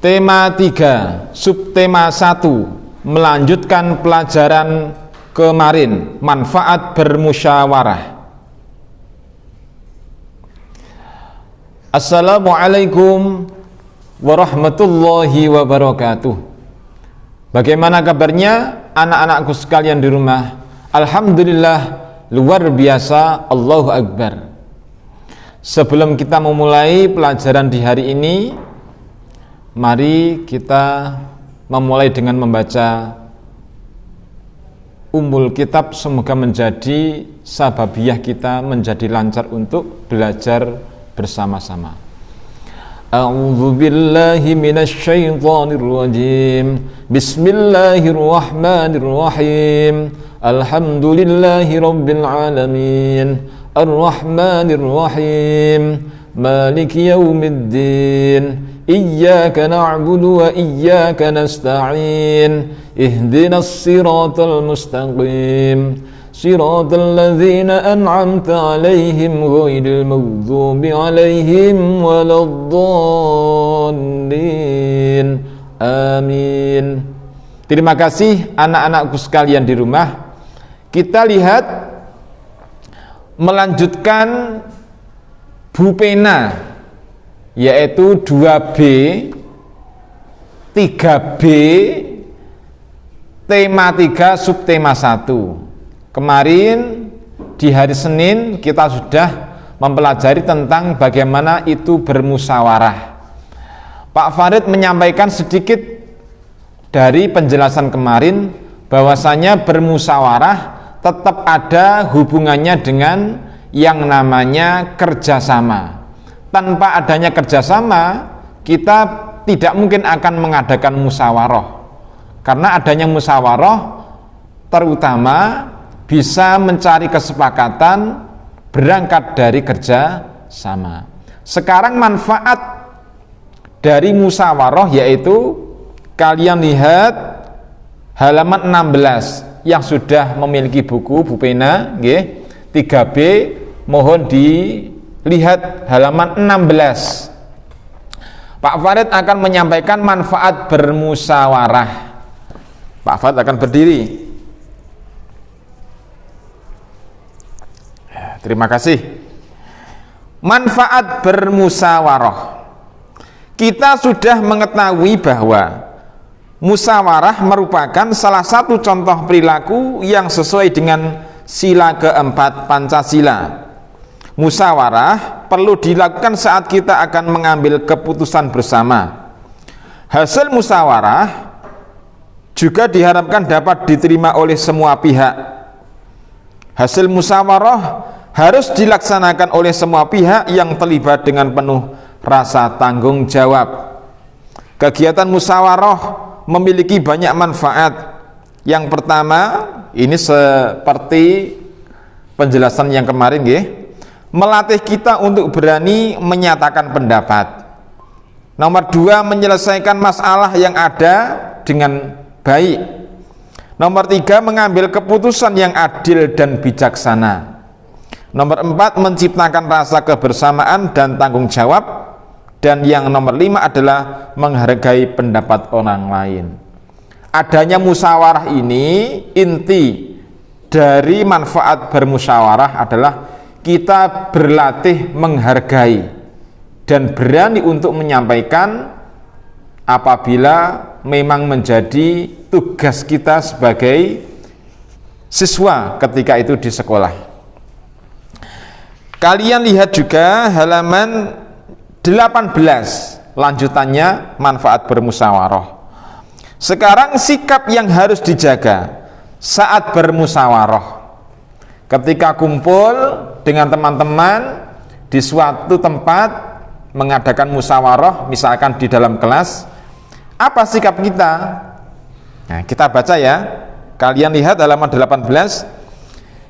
Tema 3, subtema 1, melanjutkan pelajaran kemarin, manfaat bermusyawarah. Assalamualaikum warahmatullahi wabarakatuh. Bagaimana kabarnya anak-anakku sekalian di rumah? Alhamdulillah, luar biasa, Allahu Akbar. Sebelum kita memulai pelajaran di hari ini, mari kita memulai dengan membaca Ummul Kitab. Semoga menjadi sababiyah kita menjadi lancar untuk belajar bersama-sama. A'udzu billahi minasy syaithanir rajim. Bismillahirrahmanirrahim. Alhamdulillahi rabbil alamin. Ar-Rahmanir Rahim. Maliki yaumiddin. Iyyaka na'budu wa iyyaka nasta'in. Ihdinas siratal mustaqim. Siratal ladzina an'amta 'alaihim ghairil maghdubi 'alaihim waladdallin. Amin. Terima kasih anak-anakku sekalian di rumah. Kita lihat melanjutkan bupena, yaitu 2B, 3B, tema 3, subtema 1. Kemarin di hari Senin kita sudah mempelajari tentang bagaimana itu bermusyawarah. Pak Farid menyampaikan sedikit dari penjelasan kemarin bahwasanya bermusyawarah tetap ada hubungannya dengan yang namanya kerjasama. Tanpa adanya kerjasama, kita tidak mungkin akan mengadakan musyawarah. Karena adanya musyawarah terutama bisa mencari kesepakatan berangkat dari kerjasama. Sekarang manfaat dari musyawarah yaitu kalian lihat halaman 16 yang sudah memiliki buku bupena, 3B, mohon dilihat halaman 16. Pak Farid akan menyampaikan manfaat bermusyawarah. Pak Farid akan berdiri. Terima kasih. Manfaat bermusyawarah. Kita sudah mengetahui bahwa musyawarah merupakan salah satu contoh perilaku yang sesuai dengan sila keempat Pancasila. Musyawarah perlu dilakukan saat kita akan mengambil keputusan bersama. Hasil musyawarah juga diharapkan dapat diterima oleh semua pihak. Hasil musyawarah harus dilaksanakan oleh semua pihak yang terlibat dengan penuh rasa tanggung jawab. Kegiatan musyawarah memiliki banyak manfaat. Yang pertama, ini seperti penjelasan yang kemarin, melatih kita untuk berani menyatakan pendapat. Nomor 2, menyelesaikan masalah yang ada dengan baik. Nomor 3, mengambil keputusan yang adil dan bijaksana. Nomor 4, menciptakan rasa kebersamaan dan tanggung jawab. Dan yang nomor 5 adalah menghargai pendapat orang lain. Adanya musyawarah ini, inti dari manfaat bermusyawarah adalah kita berlatih menghargai dan berani untuk menyampaikan apabila memang menjadi tugas kita sebagai siswa ketika itu di sekolah. Kalian lihat juga halaman 18, lanjutannya manfaat bermusyawarah. Sekarang sikap yang harus dijaga saat bermusyawarah. Ketika kumpul dengan teman-teman di suatu tempat mengadakan musyawarah, misalkan di dalam kelas, apa sikap kita? Nah, kita baca ya. Kalian lihat halaman 18.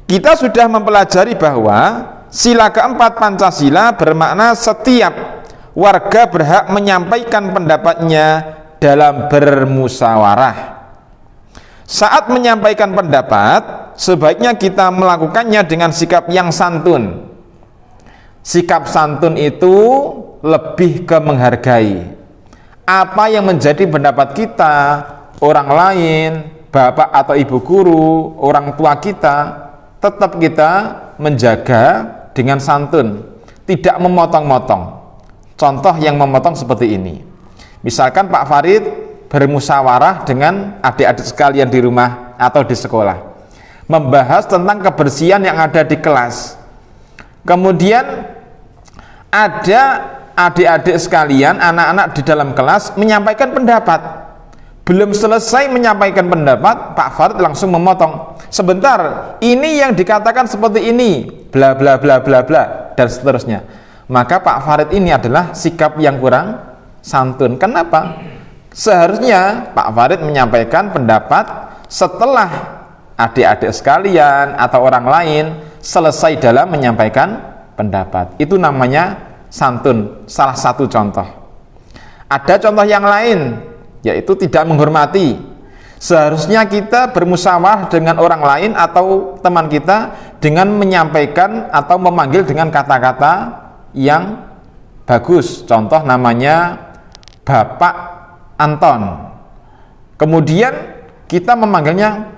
Kita sudah mempelajari bahwa sila keempat Pancasila bermakna setiap warga berhak menyampaikan pendapatnya dalam bermusyawarah. Saat menyampaikan pendapat, sebaiknya kita melakukannya dengan sikap yang santun. Sikap santun itu lebih ke menghargai. apa yang menjadi pendapat kita, orang lain, bapak atau ibu guru, orang tua kita, tetap kita menjaga dengan santun, tidak memotong-motong. Contoh yang memotong seperti ini. Misalkan Pak Farid bermusyawarah dengan adik-adik sekalian di rumah atau di sekolah, membahas tentang kebersihan yang ada di kelas. Kemudian ada adik-adik sekalian, anak-anak di dalam kelas menyampaikan pendapat. Belum selesai menyampaikan pendapat, Pak Farid langsung memotong. Sebentar, ini yang dikatakan seperti ini, bla bla bla bla bla, dan seterusnya. Maka Pak Farid ini adalah sikap yang kurang santun. Kenapa? Seharusnya Pak Farid menyampaikan pendapat setelah adik-adik sekalian atau orang lain selesai dalam menyampaikan pendapat. Itu namanya santun, salah satu contoh. Ada contoh yang lain, yaitu tidak menghormati. Seharusnya kita bermusyawarah dengan orang lain atau teman kita dengan menyampaikan atau memanggil dengan kata-kata yang bagus. Contoh namanya Bapak Anton. Kemudian kita memanggilnya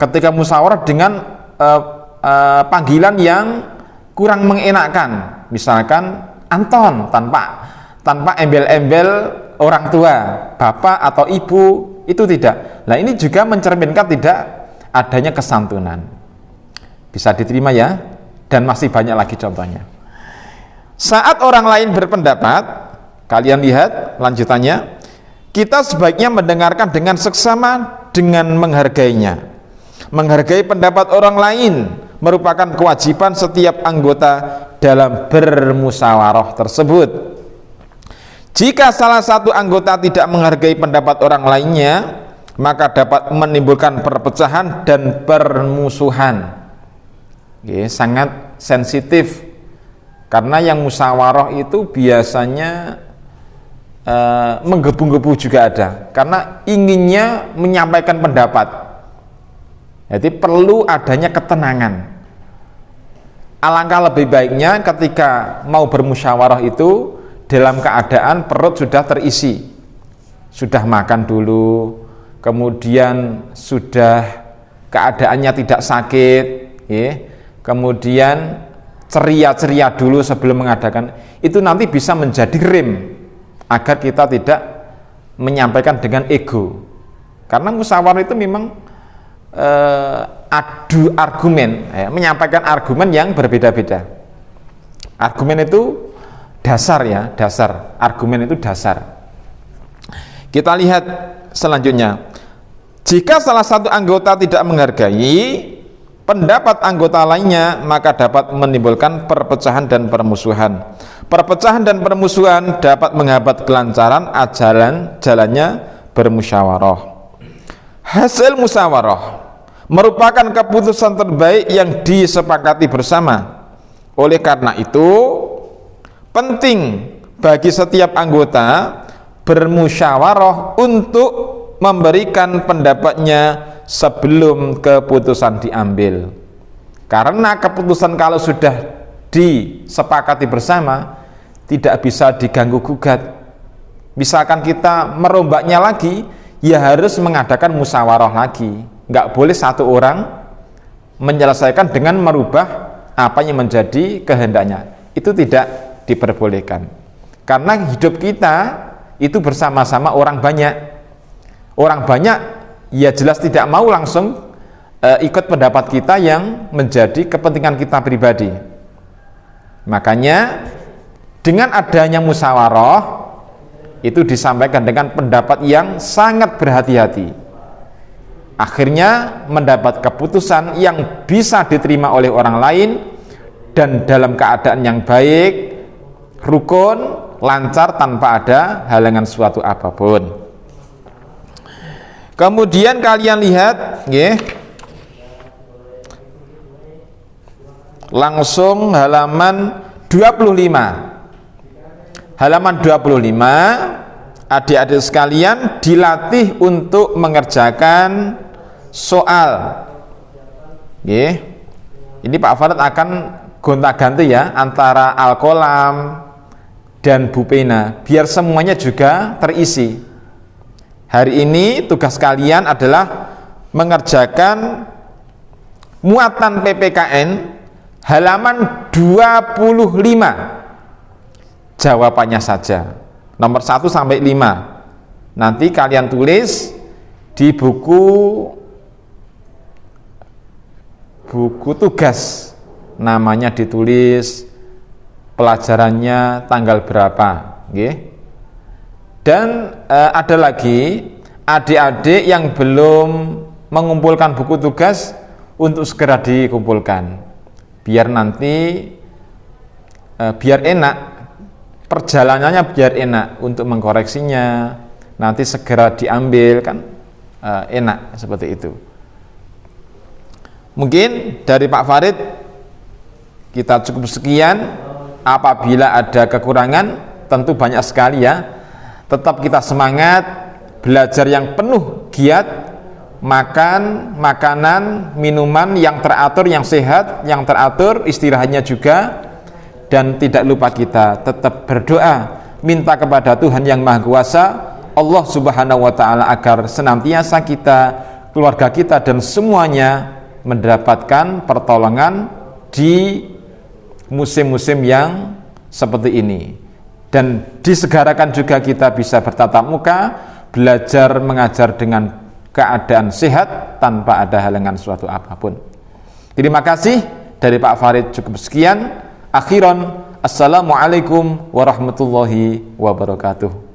ketika musyawarah dengan panggilan yang kurang mengenakan. Misalkan Anton tanpa embel-embel orang tua, bapak atau ibu, itu tidak. Nah, ini juga mencerminkan tidak adanya kesantunan. Bisa diterima ya? Dan masih banyak lagi contohnya. Saat orang lain berpendapat, kalian lihat lanjutannya, kita sebaiknya mendengarkan dengan seksama dengan menghargainya. Menghargai pendapat orang lain merupakan kewajiban setiap anggota dalam bermusyawarah tersebut. Jika salah satu anggota tidak menghargai pendapat orang lainnya, maka dapat menimbulkan perpecahan dan permusuhan. Sangat sensitif, karena yang musyawarah itu biasanya menggebu-gebu juga ada, karena inginnya menyampaikan pendapat. Jadi perlu adanya ketenangan. Alangkah lebih baiknya ketika mau bermusyawarah itu dalam keadaan perut sudah terisi, sudah makan dulu, kemudian sudah keadaannya tidak sakit, kemudian ceria-ceria dulu sebelum mengadakan. Itu nanti bisa menjadi rem agar kita tidak menyampaikan dengan ego. Karena musyawarah itu memang adu argumen, menyampaikan argumen yang berbeda-beda. Argumen itu dasar ya, dasar. Argumen itu dasar. Kita lihat selanjutnya. Jika salah satu anggota tidak menghargai pendapat anggota lainnya, maka dapat menimbulkan perpecahan dan permusuhan. Perpecahan dan permusuhan dapat menghambat kelancaran jalannya bermusyawarah. Hasil musyawarah merupakan keputusan terbaik yang disepakati bersama. Oleh karena itu, penting bagi setiap anggota bermusyawarah untuk memberikan pendapatnya sebelum keputusan diambil. Karena keputusan kalau sudah disepakati bersama tidak bisa diganggu gugat. Misalkan kita merombaknya lagi, ya harus mengadakan musyawarah lagi. Nggak boleh satu orang menyelesaikan dengan merubah apa yang menjadi kehendaknya. Itu tidak diperbolehkan. Karena hidup kita itu bersama-sama orang banyak. Orang banyak ya jelas tidak mau langsung ikut pendapat kita yang menjadi kepentingan kita pribadi. Makanya dengan adanya musyawarah itu disampaikan dengan pendapat yang sangat berhati-hati. Akhirnya mendapat keputusan yang bisa diterima oleh orang lain dan dalam keadaan yang baik, rukun, lancar tanpa ada halangan suatu apapun. Kemudian kalian lihat, langsung halaman 25. Halaman 25, adik-adik sekalian dilatih untuk mengerjakan soal. Ini Pak Farid akan gonta-ganti ya antara al-qalam dan Bu Pena, biar semuanya juga terisi. Hari ini tugas kalian adalah mengerjakan muatan PPKN halaman 25. Jawabannya saja. Nomor 1 sampai 5. Nanti kalian tulis di buku tugas. Namanya ditulis, pelajarannya tanggal berapa, nggih. Dan ada lagi adik-adik yang belum mengumpulkan buku tugas untuk segera dikumpulkan, biar nanti biar enak perjalanannya, biar enak untuk mengkoreksinya, nanti segera diambil kan, enak seperti itu. Mungkin dari Pak Farid kita cukup sekian. Apabila ada kekurangan, tentu banyak sekali ya, tetap kita semangat belajar yang penuh giat, makan makanan, minuman yang teratur, yang sehat, yang teratur, istirahatnya juga, dan tidak lupa kita tetap berdoa, minta kepada Tuhan yang Maha Kuasa, Allah Subhanahu wa Ta'ala, agar senantiasa kita, keluarga kita, dan semuanya mendapatkan pertolongan di musim-musim yang seperti ini, dan disegerakan juga kita bisa bertatap muka, belajar mengajar dengan keadaan sehat tanpa ada halangan suatu apapun. Terima kasih. Dari Pak Farid cukup sekian. Akhiran, assalamualaikum warahmatullahi wabarakatuh.